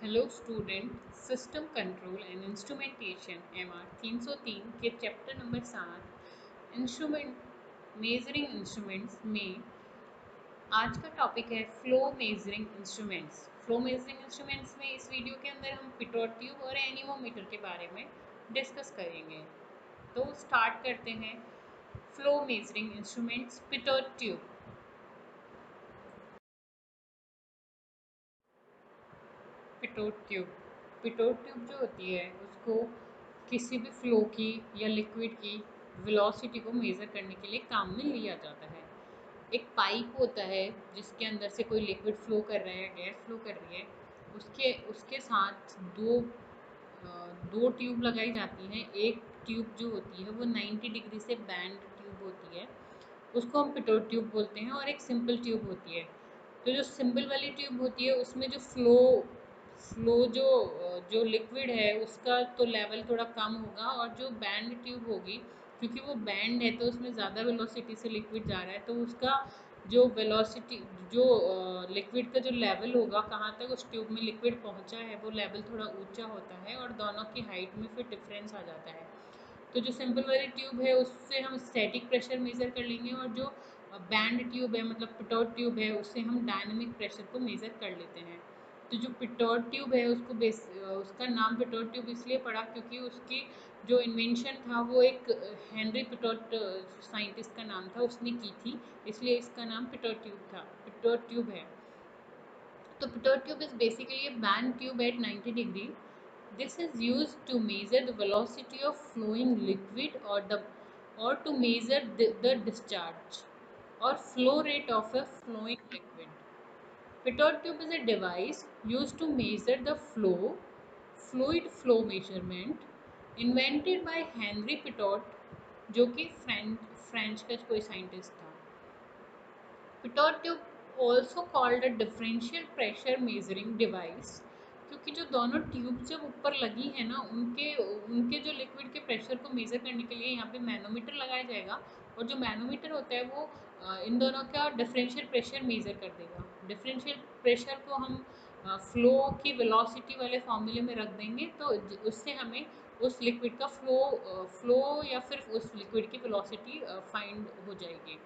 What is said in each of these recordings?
Hello student. System control and instrumentation MR 303 के chapter number 7 instrument measuring instruments में आज का टॉपिक है flow measuring instruments. Flow measuring instruments में इस वीडियो के अंदर हम पिटोट ट्यूब और एनीमोमीटर के बारे में डिस्कस करेंगे। तो स्टार्ट करते हैं। Flow measuring instruments, Pitot tube. Pitot tube जो होती है उसको किसी भी फ्लो की या लिक्विड की वेलोसिटी को मेज़र करने के लिए काम में लिया जाता है। एक पाइप होता है जिसके अंदर से कोई लिक्विड फ्लो कर रहा है, गैस फ्लो कर रही है, उसके उसके साथ दो ट्यूब लगाई जाती हैं। एक ट्यूब जो होती है वो 90 डिग्री से बैंड ट्यूब होती है, उसको हम पिटोट ट्यूब बोलते हैं, और एक सिंपल ट्यूब होती है। तो जो सिंपल वाली ट्यूब होती है उसमें जो फ्लो फ्लो जो जो लिक्विड है उसका तो लेवल थोड़ा कम होगा, और जो बैंड ट्यूब होगी क्योंकि वो बैंड है तो उसमें ज़्यादा वेलोसिटी से लिक्विड जा रहा है, तो उसका जो वेलोसिटी जो लिक्विड का जो लेवल होगा, कहाँ तक उस ट्यूब में लिक्विड पहुँचा है, वो लेवल थोड़ा ऊंचा होता है और दोनों की हाइट में फिर डिफरेंस आ जाता है। तो जो सिंपल वाली ट्यूब है उससे हम स्टैटिक प्रेशर मेज़र कर लेंगे, और जो बैंड ट्यूब है मतलब पिटोट ट्यूब है उससे हम डायनेमिक प्रेशर को मेज़र कर लेते हैं। तो जो पिटोट ट्यूब है उसका नाम पिटोट ट्यूब इसलिए पड़ा क्योंकि उसकी जो इन्वेंशन था वो एक हेनरी पिटोट साइंटिस्ट का नाम था, उसने की थी, इसलिए इसका नाम पिटोट ट्यूब है। तो pitot tube is basically a band tube at 90 degree. This is used to measure the velocity of flowing liquid, or to measure the discharge or flow rate of a flowing liquid. Pitot tube is a device used to measure the fluid flow measurement, invented by Henry Pitot, जो कि French का कोई scientist था। Pitot tube also called a differential pressure measuring device, क्योंकि जो दोनों tube जब ऊपर लगी है ना, उनके उनके जो लिक्विड के प्रेशर को मेज़र करने के लिए यहाँ पे मैनोमीटर लगाया जाएगा, और जो मैनोमीटर होता है वो इन दोनों का डिफरेंशियल प्रेशर मेज़र कर देगा। डिफरेंशियल प्रेशर को हम फ्लो की वेलोसिटी वाले फॉर्मूले में रख देंगे, तो उससे हमें उस लिक्विड का फ्लो या फिर उस लिक्विड की वेलोसिटी फाइंड हो जाएगी।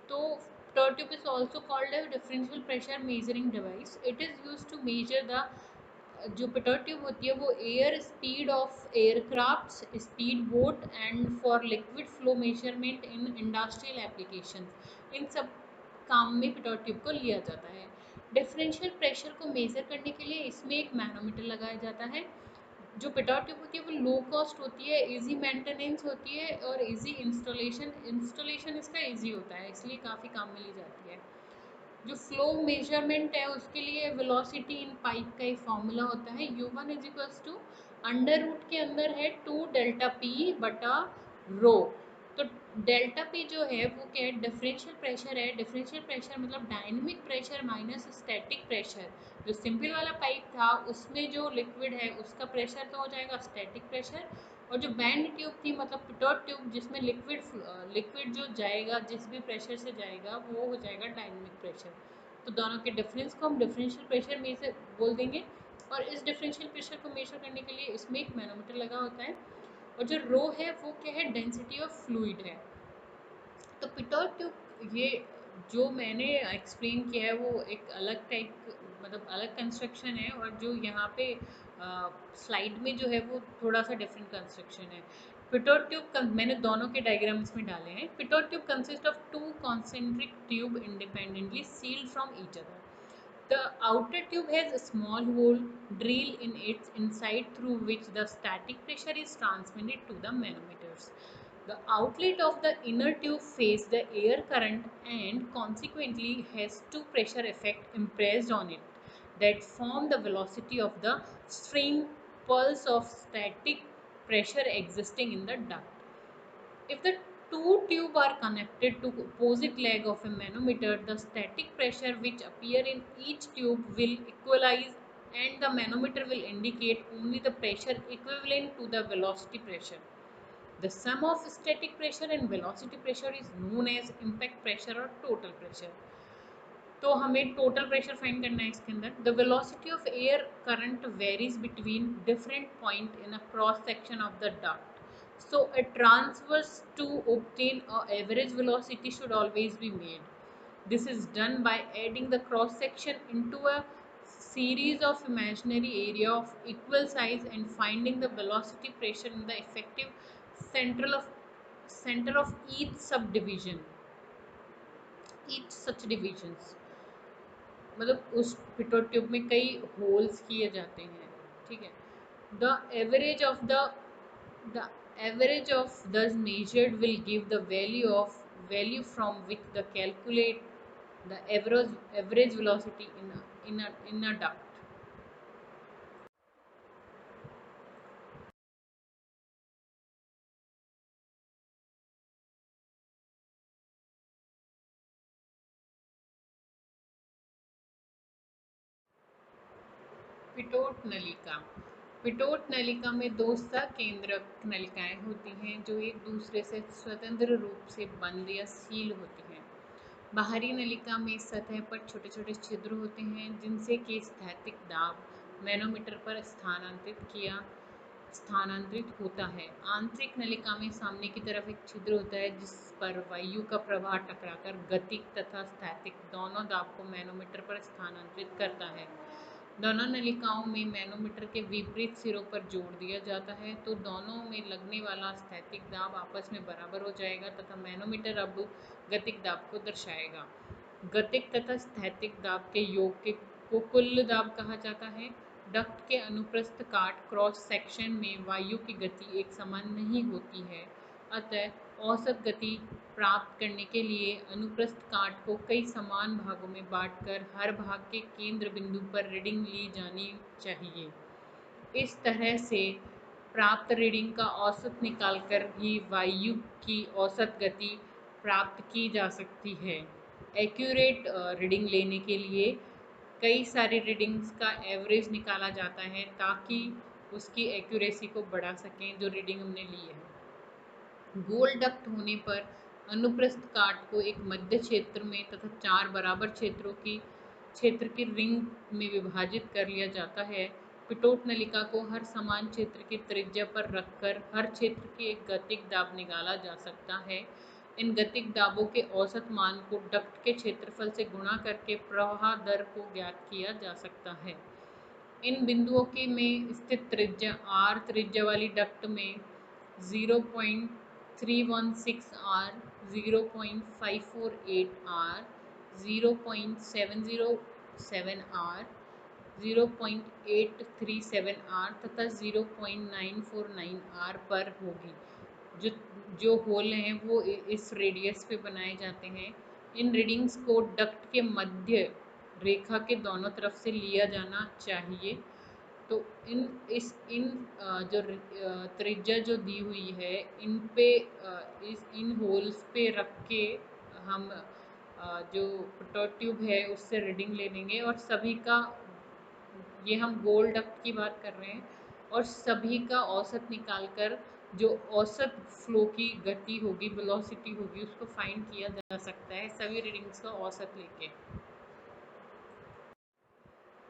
तो pitot tube is also called a differential pressure measuring device. It is used to measure the जो pitot tube होती है वो air speed of aircraft, speed boat and for liquid flow measurement in industrial application, इन सब काम में Pitot tube को लिया जाता है। डिफरेंशियल प्रेशर को मेज़र करने के लिए इसमें एक मैनोमीटर लगाया जाता है। जो पिटोट ट्यूब होती है वो लो कॉस्ट होती है, इजी मेंटेनेंस होती है, और इजी इंस्टॉलेशन इसका इजी होता है, इसलिए काफ़ी काम में ली जाती है। जो फ्लो मेजरमेंट है उसके लिए वेलोसिटी इन पाइप का एक फॉर्मूला होता है, u1 is equals to under root के अंदर है 2 डेल्टा पी बटा रो। तो डेल्टा पी जो है वो क्या है, डिफरेंशियल प्रेशर है। डिफरेंशियल प्रेशर मतलब dynamic pressure minus static pressure. जो सिंपल वाला पाइप था उसमें जो लिक्विड है उसका प्रेशर तो हो जाएगा स्टैटिक प्रेशर, और जो बैंड ट्यूब थी मतलब पिटोट ट्यूब जिसमें लिक्विड जो जाएगा जिस भी प्रेशर से जाएगा वो हो जाएगा डायनेमिक प्रेशर। तो दोनों के डिफरेंस को हम डिफरेंशियल प्रेशर में से बोल देंगे, और इस डिफरेंशियल प्रेशर को मेजर करने के लिए इसमें एक मैनोमीटर लगा होता है, और जो रो है वो क्या है, डेंसिटी ऑफ फ्लूइड है। तो पिटोट ट्यूब ये जो मैंने एक्सप्लेन किया है वो एक अलग टाइप मतलब अलग कंस्ट्रक्शन है, और जो यहाँ पे स्लाइड में जो है वो थोड़ा सा डिफरेंट कंस्ट्रक्शन है। पिटोट ट्यूब मैंने दोनों के डायग्राम्स में डाले हैं। Pitot tube consist of two concentric tube independently sealed from each other. The outer tube has a small hole drilled in its inside through which the static pressure is transmitted to the manometers. The outlet of the inner tube faces the air current and consequently has two pressure effects impressed on it that form the velocity of the string pulse of static pressure existing in the duct. If the two tubes are connected to opposite leg of a manometer, the static pressure which appear in each tube will equalize, and the manometer will indicate only the pressure equivalent to the velocity pressure. The sum of static pressure and velocity pressure is known as impact pressure or total pressure. तो हमें total pressure find करना है इसके अंदर। The velocity of air current varies between different point in a cross section of the duct, so a transverse to obtain a average velocity should always be made. This is done by adding the cross section into a series of imaginary area of equal size and finding the velocity pressure in the effective center of each such divisions. मतलब उस Pitot tube में कई holes किए जाते हैं, ठीक है। The average of the average of the measured will give the value from which the calculate the average velocity in a duct. Pitot नलिका। पिटोट नलिका में दो सकेंद्रक नलिकाएं होती हैं जो एक दूसरे से स्वतंत्र रूप से बंद या सील होती हैं। बाहरी नलिका में सतह पर छोटे छोटे छिद्र होते हैं जिनसे कि स्थैतिक दाब मैनोमीटर पर स्थानांतरित होता है। आंतरिक नलिका में सामने की तरफ एक छिद्र होता है जिस पर वायु का प्रवाह टकराकर गतिक तथा स्थैतिक दोनों दाब को मैनोमीटर पर स्थानांतरित करता है। दोनों नलिकाओं में मैनोमीटर के विपरीत सिरों पर जोड़ दिया जाता है तो दोनों में लगने वाला स्थैतिक दाब आपस में बराबर हो जाएगा तथा मैनोमीटर अब गतिक दाब को दर्शाएगा। गतिक तथा स्थैतिक दाब के योग को कुल दाब कहा जाता है। डक्ट के अनुप्रस्थ काट क्रॉस सेक्शन में वायु की गति एक समान नहीं होती है, अतः औसत गति प्राप्त करने के लिए अनुप्रस्थ काट को कई समान भागों में बांटकर हर भाग के केंद्र बिंदु पर रीडिंग ली जानी चाहिए। इस तरह से प्राप्त रीडिंग का औसत निकालकर ही वायु की औसत गति प्राप्त की जा सकती है। एक्यूरेट रीडिंग लेने के लिए कई सारी रीडिंग्स का एवरेज निकाला जाता है ताकि उसकी एक्यूरेसी को बढ़ा सकें जो रीडिंग हमने ली है। गोल डक्ट होने पर अनुप्रस्थ काट को एक मध्य क्षेत्र में तथा 4 बराबर क्षेत्र की रिंग में विभाजित कर लिया जाता है। पिटोट नलिका को हर समान क्षेत्र की त्रिज्या पर रखकर हर क्षेत्र की एक गतिक दाब निकाला जा सकता है। इन गतिक दाबों के औसत मान को डक्ट के क्षेत्रफल से गुणा करके प्रवाह दर को ज्ञात किया जा सकता है। इन बिंदुओं के में स्थित त्रिज्या R त्रिज्या वाली डक्ट में 0.316 R, 0.548 R, 0.707 R, 0.837 R तथा 0.949 R पर होगी। जो होल हैं वो इस रेडियस पे बनाए जाते हैं। इन रीडिंग्स को डक्ट के मध्य रेखा के दोनों तरफ से लिया जाना चाहिए। तो इन जो त्रिज्या जो दी हुई है इन पे इन होल्स पे रख के हम जो पिटोट ट्यूब है उससे रीडिंग ले लेंगे और सभी का, ये हम गोल डक्ट की बात कर रहे हैं, और सभी का औसत निकालकर जो औसत फ्लो की गति होगी, वेलोसिटी होगी, उसको फाइंड किया जा सकता है सभी रीडिंग्स का औसत लेके।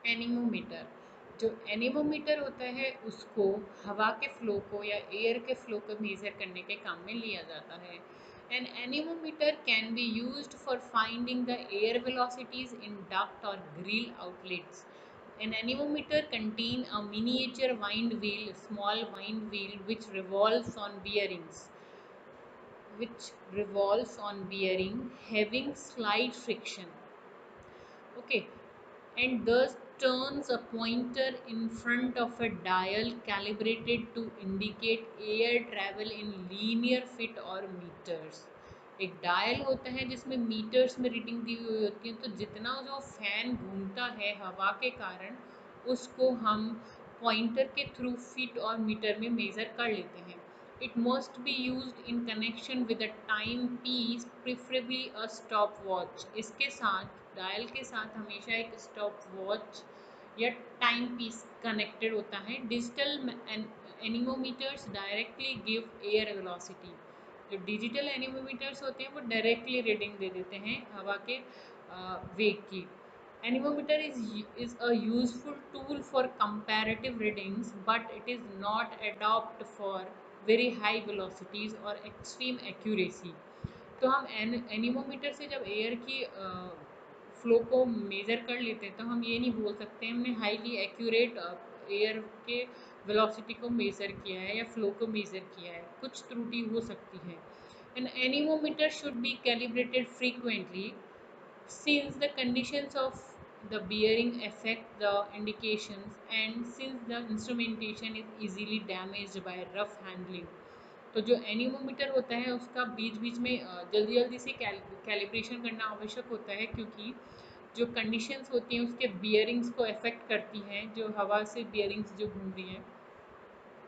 एनीमोमीटर। जो एनीमोमीटर होता है उसको हवा के फ्लो को या एयर के फ्लो को मेज़र करने के काम में लिया जाता है। An anemometer can be used for finding the air velocities in duct or grill outlets. An anemometer contains a miniature wind wheel, small wind wheel which revolves on bearing having slight friction. Okay, and thus turns a pointer in front of a dial calibrated to indicate air travel in linear feet or meters. एक dial होता है जिसमें metres में reading दी हुई होती है, तो जितना जो फैन घूमता है हवा के कारण उसको हम पॉइंटर के थ्रू फीट और मीटर में मेज़र कर लेते हैं। It must be used in connection with a timepiece, preferably a stopwatch. इसके साथ डायल के साथ हमेशा एक स्टॉप वॉच या टाइम पीस कनेक्टेड होता है। Digital anemometers directly give air velocity. जो डिजिटल एनीमोमीटर्स होते हैं वो डायरेक्टली रीडिंग दे देते हैं हवा के वेग की। Anemometer is a useful tool for comparative readings, but it is not adapted for very high velocities or extreme accuracy. तो हम एनीमोमीटर से जब एयर की फ्लो को मेज़र कर लेते हैं तो हम ये नहीं बोल सकते हमने हाईली एक्यूरेट एयर के वेलोसिटी को मेज़र किया है या फ्लो को मेज़र किया है, कुछ त्रुटि हो सकती है। An anemometer should be calibrated frequently since the conditions of the bearing affect the indications and since the instrumentation is easily damaged by rough handling। तो जो एनीमोमीटर होता है उसका बीच बीच में जल्दी जल्दी से कैलिब्रेशन करना आवश्यक होता है, क्योंकि जो कंडीशंस होती हैं उसके बियरिंग्स को अफेक्ट करती हैं, जो हवा से बियरिंग्स जो घूम रही हैं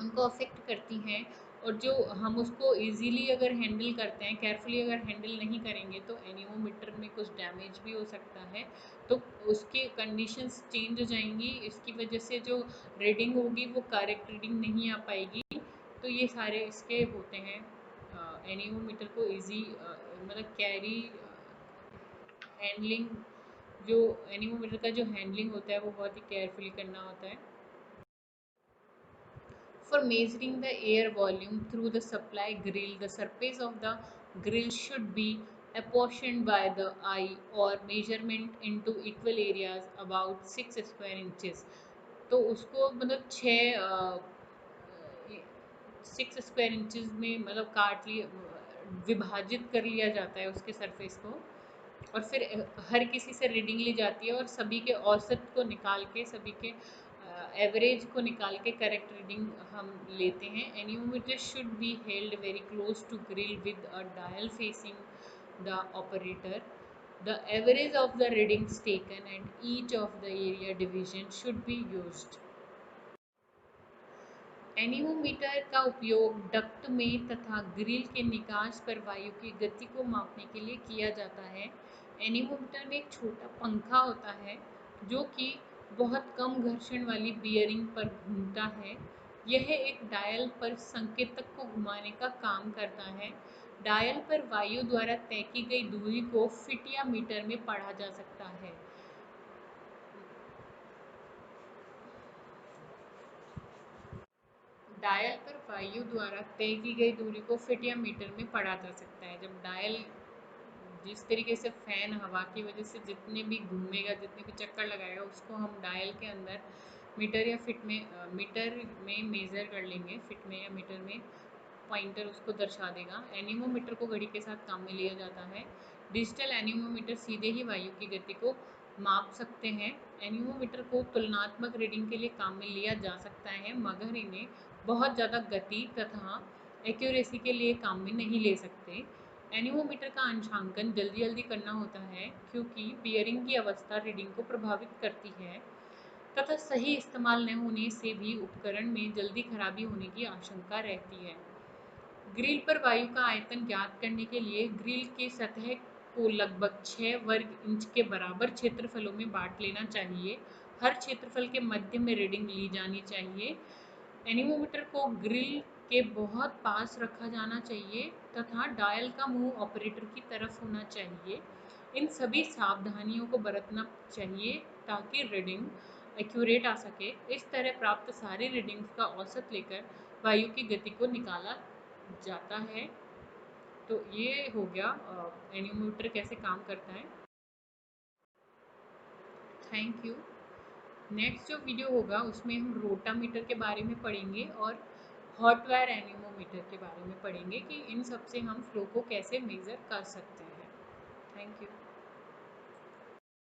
उनको अफेक्ट करती हैं, और जो हम उसको इजीली अगर हैंडल करते हैं, केयरफुली अगर हैंडल नहीं करेंगे तो एनीमोमीटर में कुछ डैमेज भी हो सकता है, तो उसके कंडीशंस चेंज हो जाएंगी, इसकी वजह से जो रीडिंग होगी वो करेक्ट रीडिंग नहीं आ पाएगी। तो ये सारे इसके होते हैं। एनीमोमीटर को इजी मतलब कैरी हैंडलिंग, जो एनीमोमीटर का जो हैंडलिंग होता है वो बहुत ही केयरफुली करना होता है। For measuring the air volume through the supply grill, the surface of the grill should be apportioned by the eye or measurement into equal areas about 6 square inches। तो उसको मतलब 6 स्क्वायर इंचेस में मतलब काट लिया, विभाजित कर लिया जाता है उसके सरफेस को, और फिर हर किसी से रीडिंग ली जाती है और सभी के औसत को निकाल के, सभी के एवरेज को निकाल के करेक्ट रीडिंग हम लेते हैं। Anemometer should be held very close to grill with a dial facing the operator. The average of the readings taken and each of the area division should be used. Anemometer का उपयोग duct में तथा grill के निकास पर वायु की गति को मापने के लिए किया जाता है। एनीमोमीटर में एक छोटा पंखा होता है जो कि बहुत कम घर्षण वाली बियरिंग पर घूमता है। यह एक डायल पर संकेतक को घुमाने का काम करता है। डायल पर वायु द्वारा तय की गई दूरी को फीट या मीटर में पढ़ा जा सकता है। डायल पर वायु द्वारा तय की गई दूरी को फीट या मीटर में पढ़ा जा सकता है। जब डायल जिस तरीके से फैन हवा की वजह से जितने भी घूमेगा, जितने भी चक्कर लगाएगा, उसको हम डायल के अंदर मीटर या मीटर में मेज़र कर लेंगे, फिट में या मीटर में पॉइंटर उसको दर्शा देगा। एनीमोमीटर को घड़ी के साथ काम में लिया जाता है। डिजिटल एनीमोमीटर सीधे ही वायु की गति को माप सकते हैं। एनीमोमीटर को तुलनात्मक रीडिंग के लिए काम में लिया जा सकता है, मगर इन्हें बहुत ज़्यादा गति तथा एक्यूरेसी के लिए काम में नहीं ले सकते। एनीमोमीटर का अंशांकन जल्दी जल्दी करना होता है क्योंकि बियरिंग की अवस्था रीडिंग को प्रभावित करती है तथा सही इस्तेमाल न होने से भी उपकरण में जल्दी खराबी होने की आशंका रहती है। ग्रिल पर वायु का आयतन ज्ञात करने के लिए ग्रिल की सतह को लगभग 6 वर्ग इंच के बराबर क्षेत्रफलों में बांट लेना चाहिए। हर क्षेत्रफल के मध्य में रीडिंग ली जानी चाहिए। एनीमोमीटर को ग्रिल के बहुत पास रखा जाना चाहिए तथा डायल का मुंह ऑपरेटर की तरफ होना चाहिए। इन सभी सावधानियों को बरतना चाहिए ताकि रीडिंग एक्यूरेट आ सके। इस तरह प्राप्त सारी रीडिंग्स का औसत लेकर वायु की गति को निकाला जाता है। तो ये हो गया एनीमोमीटर कैसे काम करता है। Thank you. नेक्स्ट जो वीडियो होगा उसमें हम रोटामीटर के बारे में पढ़ेंगे और हॉट वायर एनीमोमीटर के बारे में पढ़ेंगे कि इन सब से हम फ्लो को कैसे मेज़र कर सकते हैं। Thank you.